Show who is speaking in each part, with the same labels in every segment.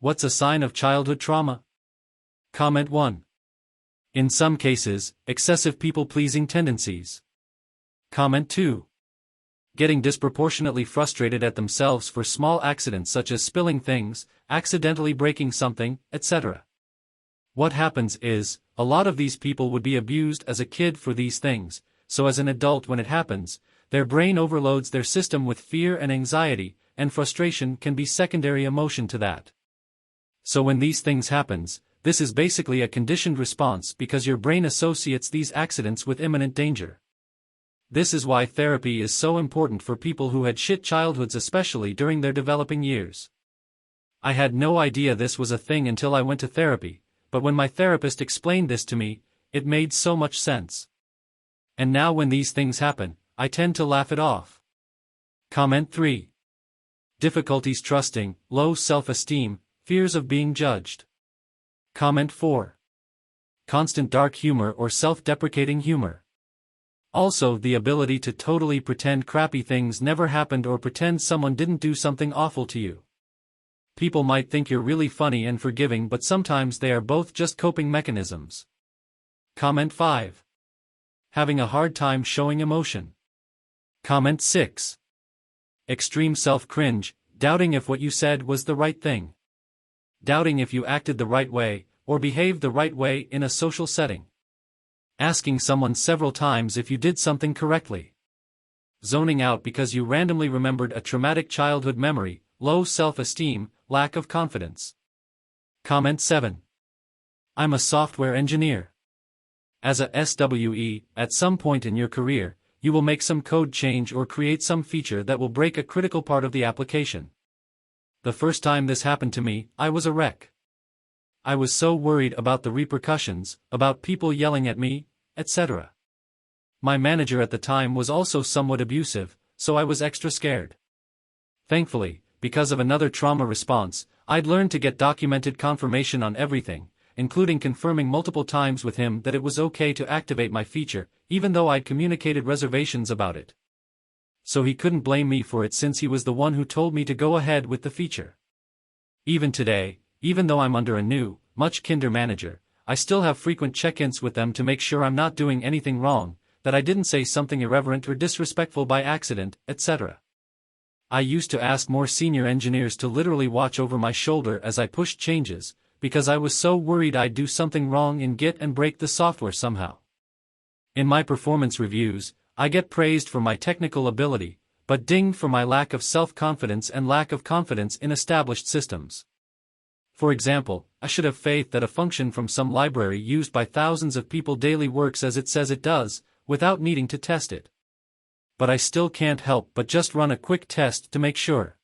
Speaker 1: What's a sign of childhood trauma? Comment 1. In some cases, excessive people-pleasing tendencies. Comment 2. Getting disproportionately frustrated at themselves for small accidents such as spilling things, accidentally breaking something, etc. What happens is, a lot of these people would be abused as a kid for these things, so as an adult when it happens, their brain overloads their system with fear and anxiety, and frustration can be secondary emotion to that. So when these things happens, this is basically a conditioned response because your brain associates these accidents with imminent danger. This is why therapy is so important for people who had shit childhoods, especially during their developing years. I had no idea this was a thing until I went to therapy, but when my therapist explained this to me, it made so much sense. And now when these things happen, I tend to laugh it off. Comment 3. Difficulties trusting, low self-esteem, fears of being judged. Comment 4. Constant dark humor or self-deprecating humor. Also, the ability to totally pretend crappy things never happened or pretend someone didn't do something awful to you. People might think you're really funny and forgiving, but sometimes they are both just coping mechanisms. Comment 5. Having a hard time showing emotion. Comment 6. Extreme self-cringe, doubting if what you said was the right thing. Doubting if you acted the right way, or behaved the right way in a social setting. Asking someone several times if you did something correctly. Zoning out because you randomly remembered a traumatic childhood memory, low self-esteem, lack of confidence. Comment 7. I'm a software engineer. As a SWE, at some point in your career, you will make some code change or create some feature that will break a critical part of the application. The first time this happened to me, I was a wreck. I was so worried about the repercussions, about people yelling at me, etc. My manager at the time was also somewhat abusive, so I was extra scared. Thankfully, because of another trauma response, I'd learned to get documented confirmation on everything, including confirming multiple times with him that it was okay to activate my feature, even though I'd communicated reservations about it. So he couldn't blame me for it since he was the one who told me to go ahead with the feature. Even today, even though I'm under a new, much kinder manager, I still have frequent check-ins with them to make sure I'm not doing anything wrong, that I didn't say something irreverent or disrespectful by accident, etc. I used to ask more senior engineers to literally watch over my shoulder as I pushed changes, because I was so worried I'd do something wrong in Git and break the software somehow. In my performance reviews, I get praised for my technical ability, but dinged for my lack of self-confidence and lack of confidence in established systems. For example, I should have faith that a function from some library used by thousands of people daily works as it says it does, without needing to test it. But I still can't help but just run a quick test to make sure.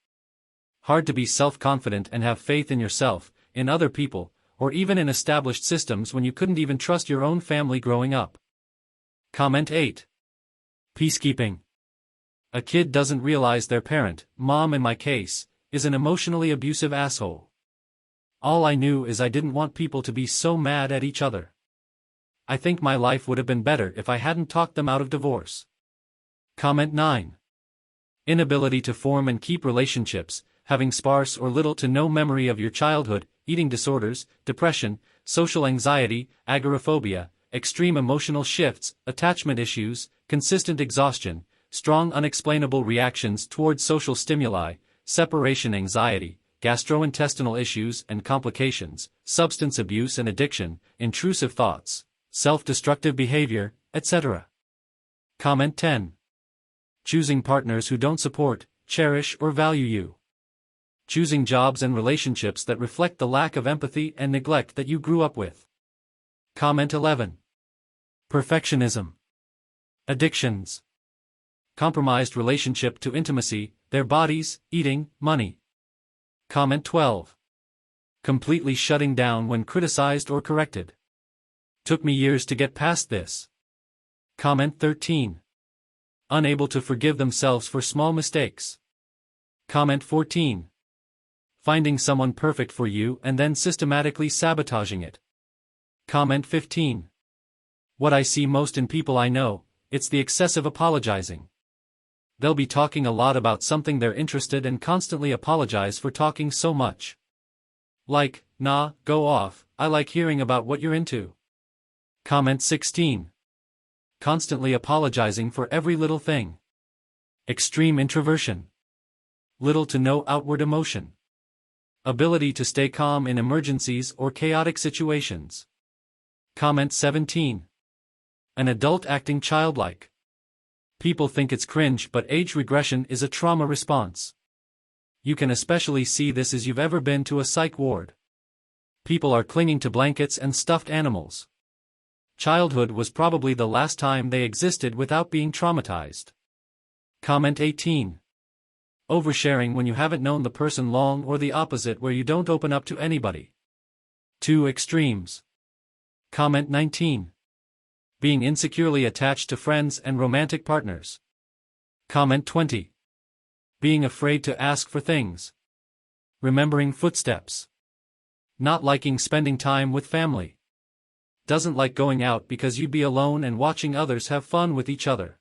Speaker 1: Hard to be self-confident and have faith in yourself, in other people, or even in established systems when you couldn't even trust your own family growing up. Comment 8. Peacekeeping. A kid doesn't realize their parent, mom in my case, is an emotionally abusive asshole. All I knew is I didn't want people to be so mad at each other. I think my life would have been better if I hadn't talked them out of divorce. Comment 9. Inability to form and keep relationships, having sparse or little to no memory of your childhood, eating disorders, depression, social anxiety, agoraphobia, extreme emotional shifts, attachment issues, consistent exhaustion, strong unexplainable reactions towards social stimuli, separation anxiety, gastrointestinal issues and complications, substance abuse and addiction, intrusive thoughts, self-destructive behavior, etc. Comment 10. Choosing partners who don't support, cherish or value you. Choosing jobs and relationships that reflect the lack of empathy and neglect that you grew up with. Comment 11. Perfectionism. Addictions. Compromised relationship to intimacy, their bodies, eating, money. Comment 12. Completely shutting down when criticized or corrected. Took me years to get past this. Comment 13. Unable to forgive themselves for small mistakes. Comment 14. Finding someone perfect for you and then systematically sabotaging it. Comment 15. What I see most in people I know, it's the excessive apologizing. They'll be talking a lot about something they're interested in and constantly apologize for talking so much. Like, nah, go off, I like hearing about what you're into. Comment 16. Constantly apologizing for every little thing. Extreme introversion. Little to no outward emotion. Ability to stay calm in emergencies or chaotic situations. Comment 17. An adult acting childlike. People think it's cringe, but age regression is a trauma response. You can especially see this as you've ever been to a psych ward. People are clinging to blankets and stuffed animals. Childhood was probably the last time they existed without being traumatized. Comment 18. Oversharing when you haven't known the person long, or the opposite where you don't open up to anybody. Two extremes. Comment 19. Being insecurely attached to friends and romantic partners. Comment 20. Being afraid to ask for things. Remembering footsteps. Not liking spending time with family. Doesn't like going out because you'd be alone and watching others have fun with each other.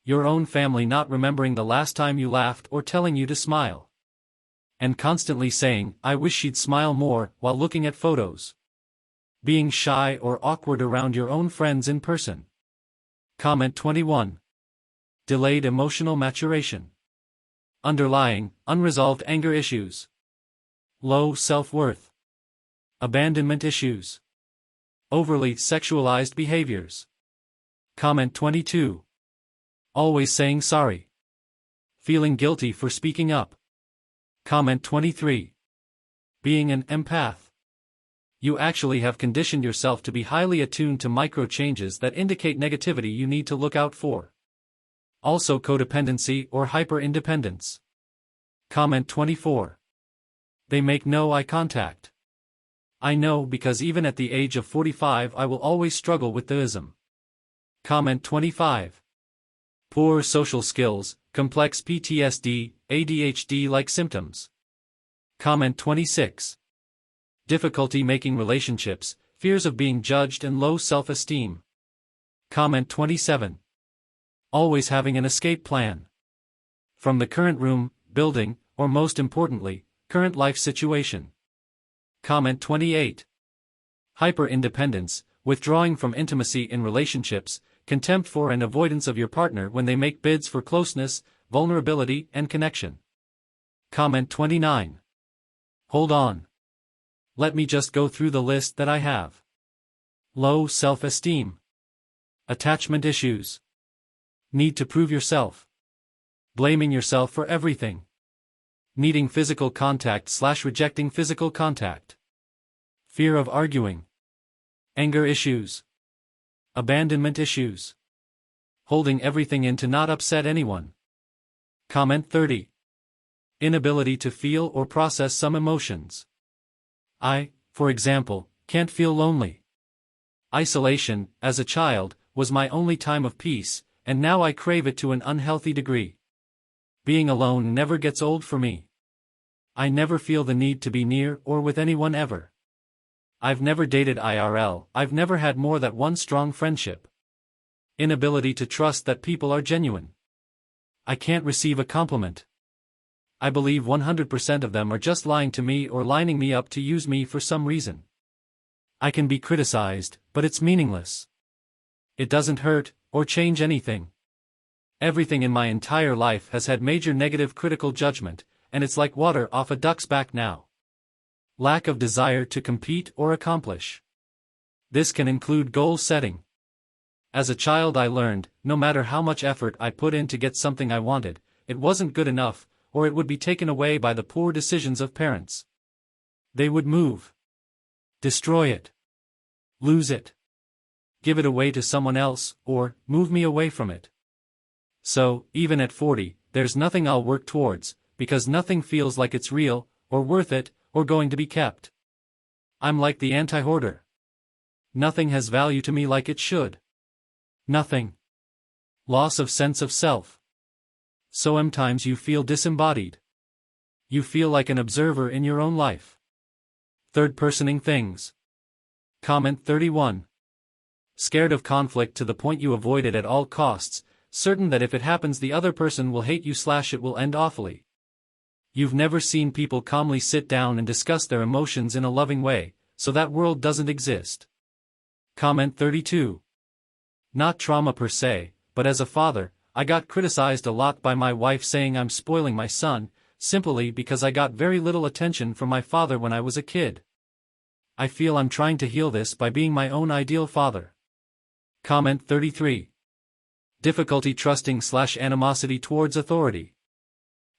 Speaker 1: Your own family not remembering the last time you laughed or telling you to smile. And constantly saying, I wish she'd smile more, while looking at photos. Being shy or awkward around your own friends in person. Comment 21. Delayed emotional maturation. Underlying, unresolved anger issues. Low self-worth. Abandonment issues. Overly sexualized behaviors. Comment 22. Always saying sorry. Feeling guilty for speaking up. Comment 23. Being an empath. You actually have conditioned yourself to be highly attuned to micro changes that indicate negativity you need to look out for. Also codependency or hyper-independence. Comment 24. They make no eye contact. I know, because even at the age of 45 I will always struggle with the ism. Comment 25. Poor social skills, complex PTSD, ADHD-like symptoms. Comment 26. Difficulty making relationships, fears of being judged and low self-esteem. Comment 27. Always having an escape plan. From the current room, building, or most importantly, current life situation. Comment 28. Hyper-independence, withdrawing from intimacy in relationships, contempt for and avoidance of your partner when they make bids for closeness, vulnerability, and connection. Comment 29. Hold on. Let me just go through the list that I have. Low self-esteem. Attachment issues. Need to prove yourself. Blaming yourself for everything. Needing physical contact/rejecting physical contact. Fear of arguing. Anger issues. Abandonment issues. Holding everything in to not upset anyone. Comment 30. Inability to feel or process some emotions. I, for example, can't feel lonely. Isolation, as a child, was my only time of peace, and now I crave it to an unhealthy degree. Being alone never gets old for me. I never feel the need to be near or with anyone ever. I've never dated IRL, I've never had more than one strong friendship. Inability to trust that people are genuine. I can't receive a compliment. I believe 100% of them are just lying to me or lining me up to use me for some reason. I can be criticized, but it's meaningless. It doesn't hurt, or change anything. Everything in my entire life has had major negative critical judgment, and it's like water off a duck's back now. Lack of desire to compete or accomplish. This can include goal setting. As a child I learned, no matter how much effort I put in to get something I wanted, it wasn't good enough, or it would be taken away by the poor decisions of parents. They would move. Destroy it. Lose it. Give it away to someone else, or move me away from it. So, even at 40, there's nothing I'll work towards, because nothing feels like it's real, or worth it, or going to be kept. I'm like the anti-hoarder. Nothing has value to me like it should. Nothing. Loss of sense of self. So sometimes you feel disembodied. You feel like an observer in your own life. Third-personing things. Comment 31. Scared of conflict to the point you avoid it at all costs, certain that if it happens the other person will hate you/it will end awfully. You've never seen people calmly sit down and discuss their emotions in a loving way, so that world doesn't exist. Comment 32. Not trauma per se, but as a father, I got criticized a lot by my wife saying I'm spoiling my son, simply because I got very little attention from my father when I was a kid. I feel I'm trying to heal this by being my own ideal father. Comment 33. Difficulty trusting/animosity towards authority.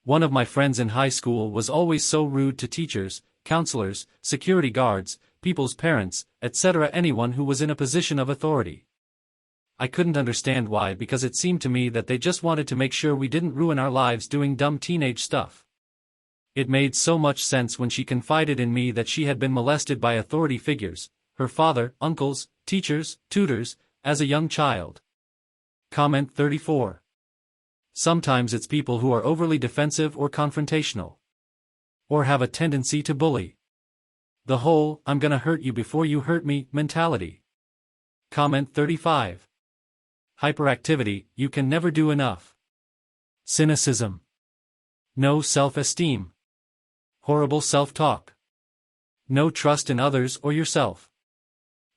Speaker 1: One of my friends in high school was always so rude to teachers, counselors, security guards, people's parents, etc., anyone who was in a position of authority. I couldn't understand why, because it seemed to me that they just wanted to make sure we didn't ruin our lives doing dumb teenage stuff. It made so much sense when she confided in me that she had been molested by authority figures, her father, uncles, teachers, tutors, as a young child. Comment 34. Sometimes it's people who are overly defensive or confrontational. Or have a tendency to bully. The whole, I'm gonna hurt you before you hurt me, mentality. Comment 35. Hyperactivity, you can never do enough. Cynicism. No self-esteem. Horrible self-talk. No trust in others or yourself.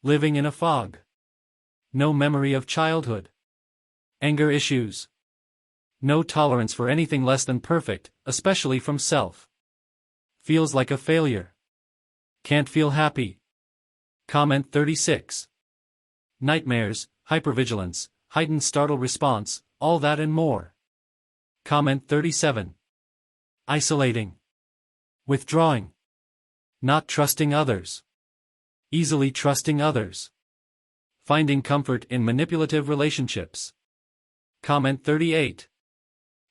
Speaker 1: Living in a fog. No memory of childhood. Anger issues. No tolerance for anything less than perfect, especially from self. Feels like a failure. Can't feel happy. Comment 36. Nightmares, hypervigilance, heightened startle response, all that and more. Comment 37. Isolating. Withdrawing. Not trusting others. Easily trusting others. Finding comfort in manipulative relationships. Comment 38.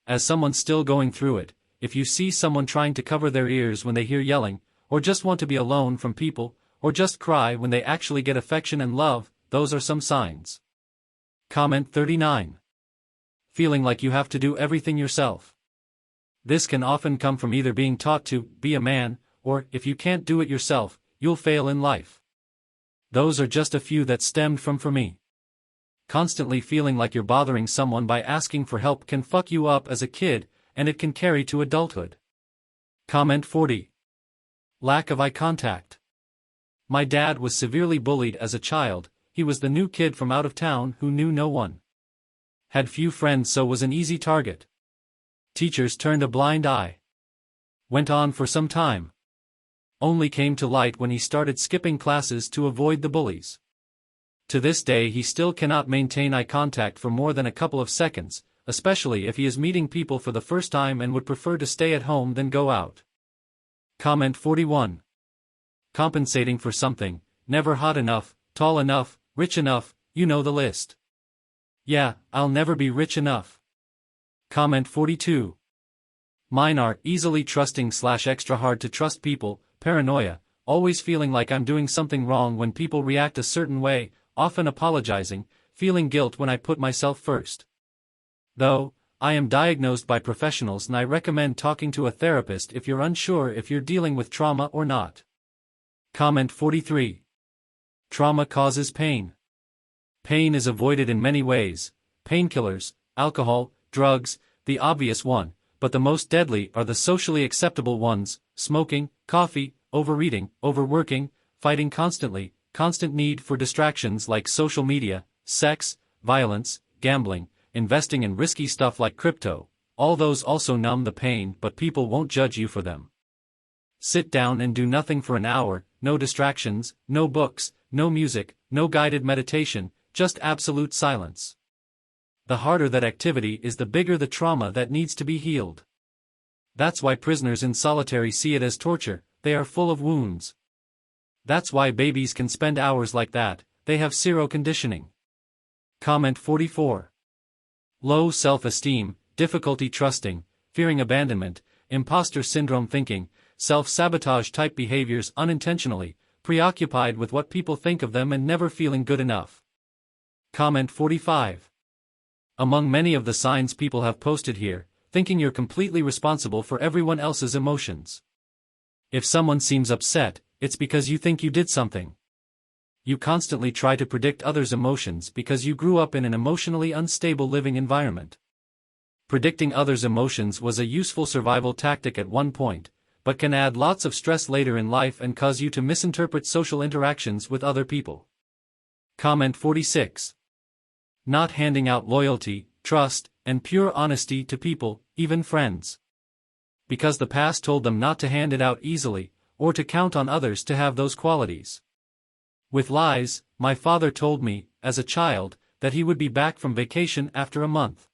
Speaker 1: As someone still going through it, if you see someone trying to cover their ears when they hear yelling, or just want to be alone from people, or just cry when they actually get affection and love, those are some signs. Comment 39. Feeling like you have to do everything yourself. This can often come from either being taught to be a man, or, if you can't do it yourself, you'll fail in life. Those are just a few that stemmed from for me. Constantly feeling like you're bothering someone by asking for help can fuck you up as a kid, and it can carry to adulthood. Comment 40. Lack of eye contact. My dad was severely bullied as a child. He was the new kid from out of town who knew no one. Had few friends, so was an easy target. Teachers turned a blind eye. Went on for some time. Only came to light when he started skipping classes to avoid the bullies. To this day he still cannot maintain eye contact for more than a couple of seconds, especially if he is meeting people for the first time and would prefer to stay at home than go out. Comment 41. Compensating for something, never hot enough, tall enough, rich enough, you know the list. Yeah, I'll never be rich enough. Comment 42. Mine are easily trusting/extra hard to trust people, paranoia, always feeling like I'm doing something wrong when people react a certain way, often apologizing, feeling guilt when I put myself first. Though, I am diagnosed by professionals and I recommend talking to a therapist if you're unsure if you're dealing with trauma or not. Comment 43. Trauma causes pain. Pain is avoided in many ways: painkillers, alcohol, drugs, the obvious one, but the most deadly are the socially acceptable ones: smoking, coffee, overeating, overworking, fighting constantly, constant need for distractions like social media, sex, violence, gambling, investing in risky stuff like crypto. All those also numb the pain, but people won't judge you for them. Sit down and do nothing for an hour, no distractions, no books, no music, no guided meditation, just absolute silence. The harder that activity is, the bigger the trauma that needs to be healed. That's why prisoners in solitary see it as torture. They are full of wounds. That's why babies can spend hours like that, they have zero conditioning. Comment 44. Low self-esteem, difficulty trusting, fearing abandonment, imposter syndrome thinking, self-sabotage type behaviors unintentionally, preoccupied with what people think of them and never feeling good enough. Comment 45. Among many of the signs people have posted here, thinking you're completely responsible for everyone else's emotions. If someone seems upset, it's because you think you did something. You constantly try to predict others' emotions because you grew up in an emotionally unstable living environment. Predicting others' emotions was a useful survival tactic at one point, but can add lots of stress later in life and cause you to misinterpret social interactions with other people. Comment 46. Not handing out loyalty, trust, and pure honesty to people, even friends. Because the past told them not to hand it out easily, or to count on others to have those qualities. With lies, my father told me, as a child, that he would be back from vacation after a month.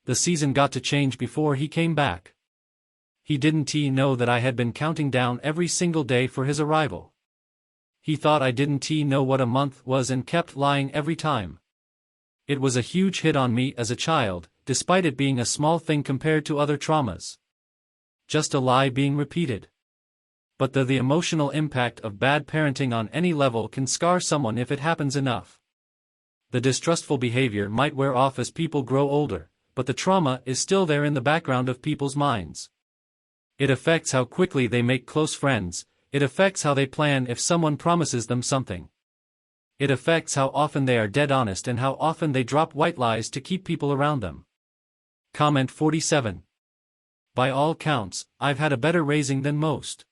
Speaker 1: The season got to change before he came back. He didn't know that I had been counting down every single day for his arrival. He thought I didn't know what a month was and kept lying every time. It was a huge hit on me as a child, despite it being a small thing compared to other traumas. Just a lie being repeated. But the emotional impact of bad parenting on any level can scar someone if it happens enough. The distrustful behavior might wear off as people grow older, but the trauma is still there in the background of people's minds. It affects how quickly they make close friends, it affects how they plan if someone promises them something. It affects how often they are dead honest and how often they drop white lies to keep people around them. Comment 47. By all counts, I've had a better raising than most.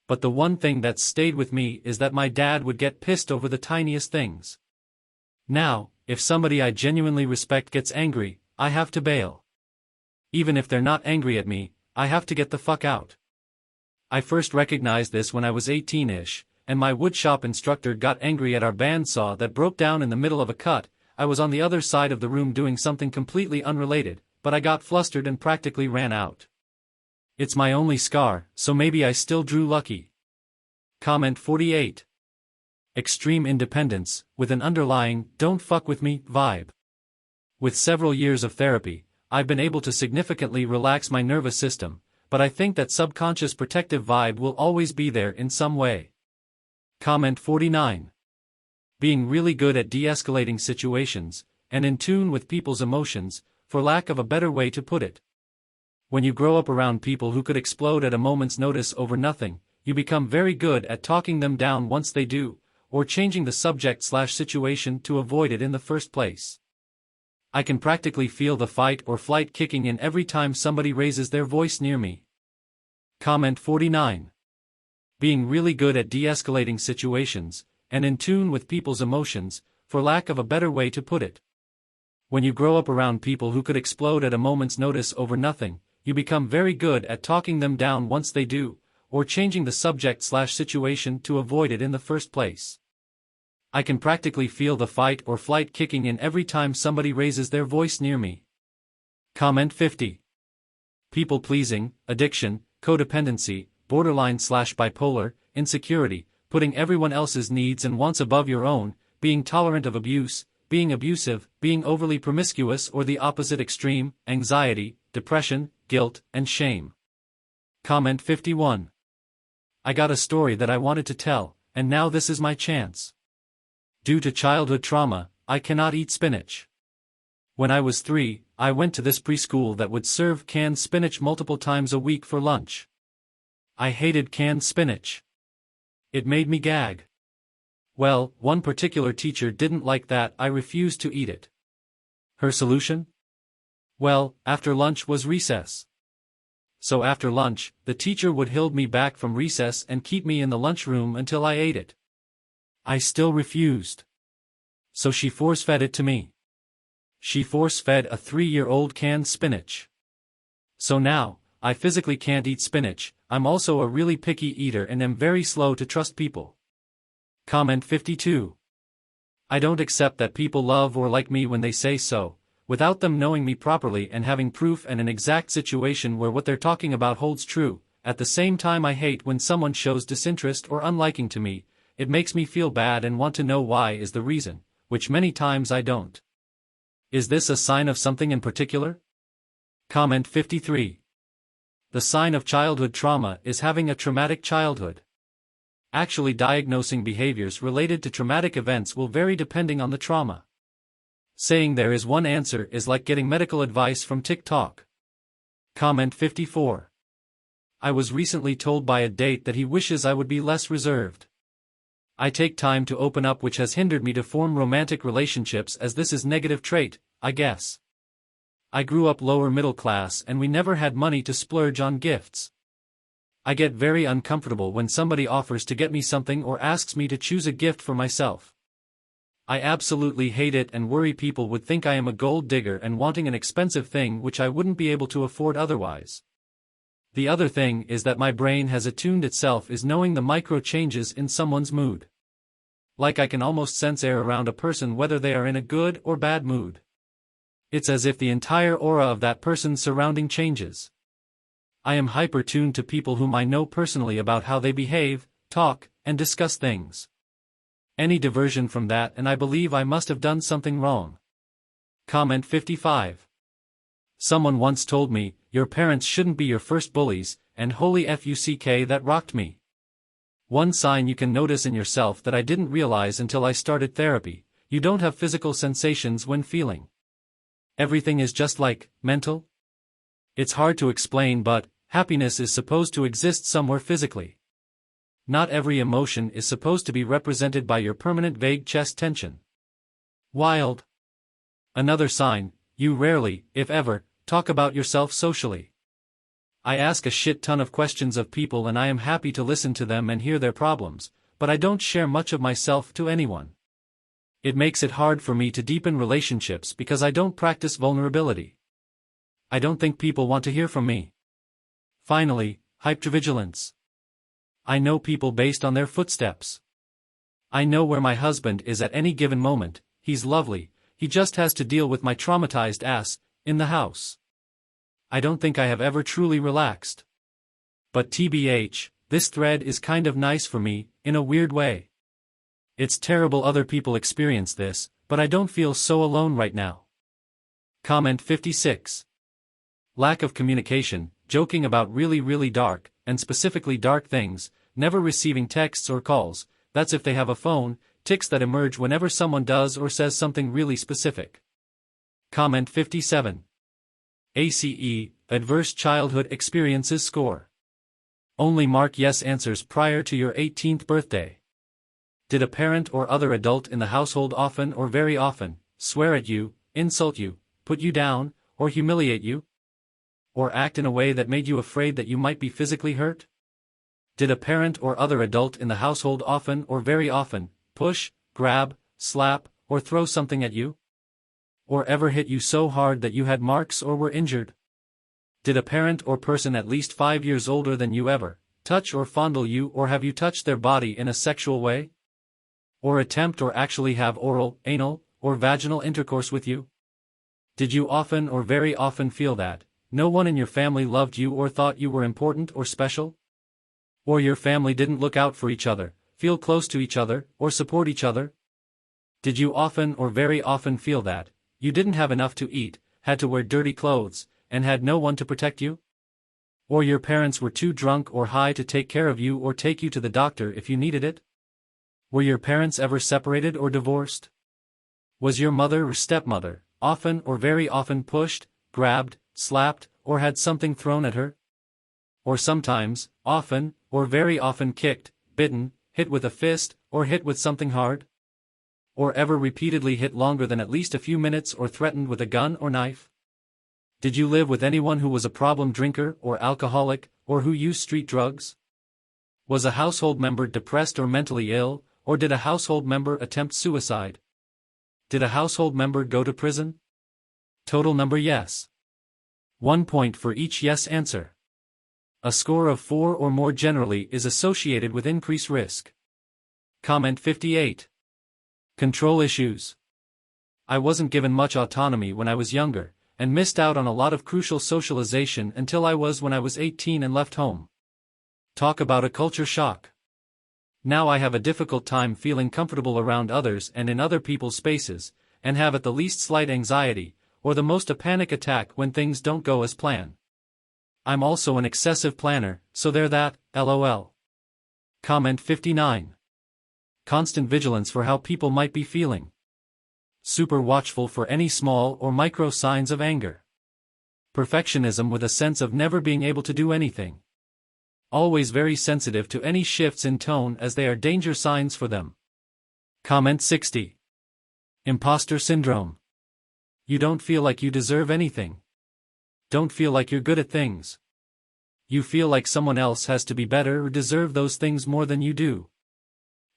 Speaker 1: But the one thing that's stayed with me is that my dad would get pissed over the tiniest things. Now, if somebody I genuinely respect gets angry, I have to bail. Even if they're not angry at me, I have to get the fuck out. I first recognized this when I was 18-ish, and my woodshop instructor got angry at our bandsaw that broke down in the middle of a cut. I was on the other side of the room doing something completely unrelated, but I got flustered and practically ran out. It's my only scar, so maybe I still drew lucky. Comment 48. Extreme independence, with an underlying, don't fuck with me, vibe. With several years of therapy, I've been able to significantly relax my nervous system, but I think that subconscious protective vibe will always be there in some way. Comment 49. Being really good at de-escalating situations, and in tune with people's emotions, for lack of a better way to put it. When you grow up around people who could explode at a moment's notice over nothing, you become very good at talking them down once they do, or changing the subject/situation to avoid it in the first place. I can practically feel the fight or flight kicking in every time somebody raises their voice near me. Comment 49. Being really good at de-escalating situations, and in tune with people's emotions, for lack of a better way to put it. When you grow up around people who could explode at a moment's notice over nothing, you become very good at talking them down once they do, or changing the subject/situation to avoid it in the first place. I can practically feel the fight or flight kicking in every time somebody raises their voice near me. Comment 50. People pleasing, addiction, codependency, borderline/bipolar, insecurity, putting everyone else's needs and wants above your own, being tolerant of abuse, being abusive, being overly promiscuous or the opposite extreme, anxiety, depression, guilt, and shame. Comment 51. I got a story that I wanted to tell, and now this is my chance. Due to childhood trauma, I cannot eat spinach. When I was 3, I went to this preschool that would serve canned spinach multiple times a week for lunch. I hated canned spinach. It made me gag. Well, one particular teacher didn't like that I refused to eat it. Her solution? Well, after lunch was recess. So after lunch, the teacher would hold me back from recess and keep me in the lunchroom until I ate it. I still refused. So she force-fed it to me. She force-fed a 3-year-old canned spinach. So now, I physically can't eat spinach. I'm also a really picky eater and am very slow to trust people. Comment 52. I don't accept that people love or like me when they say so, without them knowing me properly and having proof and an exact situation where what they're talking about holds true. At the same time, I hate when someone shows disinterest or unliking to me. It makes me feel bad and want to know why is the reason, which many times I don't. Is this a sign of something in particular? Comment 53. The sign of childhood trauma is having a traumatic childhood. Actually, diagnosing behaviors related to traumatic events will vary depending on the trauma. Saying there is one answer is like getting medical advice from TikTok. Comment 54. I was recently told by a date that he wishes I would be less reserved. I take time to open up, which has hindered me to form romantic relationships, as this is a negative trait, I guess. I grew up lower middle class and we never had money to splurge on gifts. I get very uncomfortable when somebody offers to get me something or asks me to choose a gift for myself. I absolutely hate it and worry people would think I am a gold digger and wanting an expensive thing which I wouldn't be able to afford otherwise. The other thing is that my brain has attuned itself is knowing the micro changes in someone's mood. Like I can almost sense air around a person whether they are in a good or bad mood. It's as if the entire aura of that person's surrounding changes. I am hyper-tuned to people whom I know personally about how they behave, talk, and discuss things. Any diversion from that and I believe I must have done something wrong. Comment 55. Someone once told me, your parents shouldn't be your first bullies, and holy fuck that rocked me. One sign you can notice in yourself that I didn't realize until I started therapy, you don't have physical sensations when feeling. Everything is just like, mental? It's hard to explain but, happiness is supposed to exist somewhere physically. Not every emotion is supposed to be represented by your permanent vague chest tension. Wild. Another sign, you rarely, if ever, talk about yourself socially. I ask a shit ton of questions of people and I am happy to listen to them and hear their problems, but I don't share much of myself to anyone. It makes it hard for me to deepen relationships because I don't practice vulnerability. I don't think people want to hear from me. Finally, hypervigilance. I know people based on their footsteps. I know where my husband is at any given moment, he's lovely, he just has to deal with my traumatized ass, in the house. I don't think I have ever truly relaxed. But TBH, this thread is kind of nice for me, in a weird way. It's terrible other people experience this, but I don't feel so alone right now. Comment 56. Lack of communication, joking about really dark, and specifically dark things, never receiving texts or calls, that's if they have a phone, tics that emerge whenever someone does or says something really specific. Comment 57. ACE, Adverse Childhood Experiences Score. Only mark yes answers prior to your 18th birthday. Did a parent or other adult in the household often or very often, swear at you, insult you, put you down, or humiliate you? Or act in a way that made you afraid that you might be physically hurt? Did a parent or other adult in the household often or very often, push, grab, slap, or throw something at you? Or ever hit you so hard that you had marks or were injured? Did a parent or person at least 5 years older than you ever touch or fondle you or have you touched their body in a sexual way? Or attempt or actually have oral, anal, or vaginal intercourse with you? Did you often or very often feel that no one in your family loved you or thought you were important or special? Or your family didn't look out for each other, feel close to each other, or support each other? Did you often or very often feel that you didn't have enough to eat, had to wear dirty clothes, and had no one to protect you? Or your parents were too drunk or high to take care of you or take you to the doctor if you needed it? Were your parents ever separated or divorced? Was your mother or stepmother often or very often pushed, grabbed, slapped, or had something thrown at her? Or sometimes, often, or very often kicked, bitten, hit with a fist, or hit with something hard? Or ever repeatedly hit longer than at least a few minutes or threatened with a gun or knife? Did you live with anyone who was a problem drinker or alcoholic, or who used street drugs? Was a household member depressed or mentally ill, or did a household member attempt suicide? Did a household member go to prison? Total number yes. 1 point for each yes answer. A score of 4 or more generally is associated with increased risk. Comment 58. Control issues. I wasn't given much autonomy when I was younger, and missed out on a lot of crucial socialization until when I was 18 and left home. Talk about a culture shock. Now I have a difficult time feeling comfortable around others and in other people's spaces, and have at the least slight anxiety, or the most a panic attack when things don't go as planned. I'm also an excessive planner, so there that, lol. Comment 59. Constant vigilance for how people might be feeling. Super watchful for any small or micro signs of anger. Perfectionism with a sense of never being able to do anything. Always very sensitive to any shifts in tone as they are danger signs for them. Comment 60. Imposter syndrome. You don't feel like you deserve anything. Don't feel like you're good at things. You feel like someone else has to be better or deserve those things more than you do.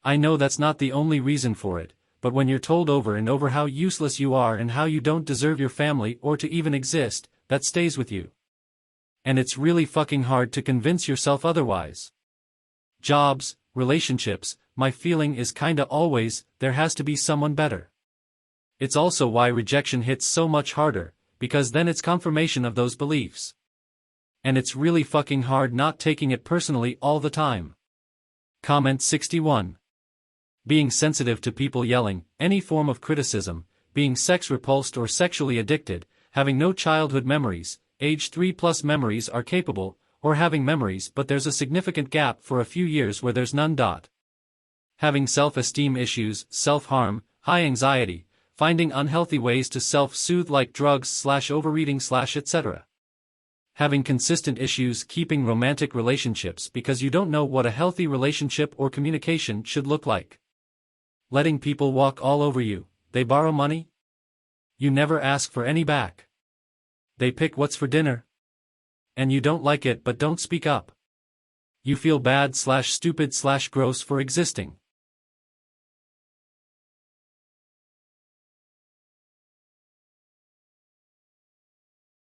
Speaker 1: I know that's not the only reason for it, but when you're told over and over how useless you are and how you don't deserve your family or to even exist, that stays with you. And it's really fucking hard to convince yourself otherwise. Jobs, relationships, my feeling is kinda always, there has to be someone better. It's also why rejection hits so much harder, because then it's confirmation of those beliefs. And it's really fucking hard not taking it personally all the time. Comment 61. Being sensitive to people yelling, any form of criticism, being sex repulsed or sexually addicted, having no childhood memories, age 3+ memories are capable, or having memories but there's a significant gap for a few years where there's none. Having self-esteem issues, self-harm, high anxiety, finding unhealthy ways to self-soothe like drugs/overeating/etc. Having consistent issues keeping romantic relationships because you don't know what a healthy relationship or communication should look like. Letting people walk all over you, they borrow money? You never ask for any back. They pick what's for dinner. And you don't like it but don't speak up. You feel bad/stupid/gross for existing.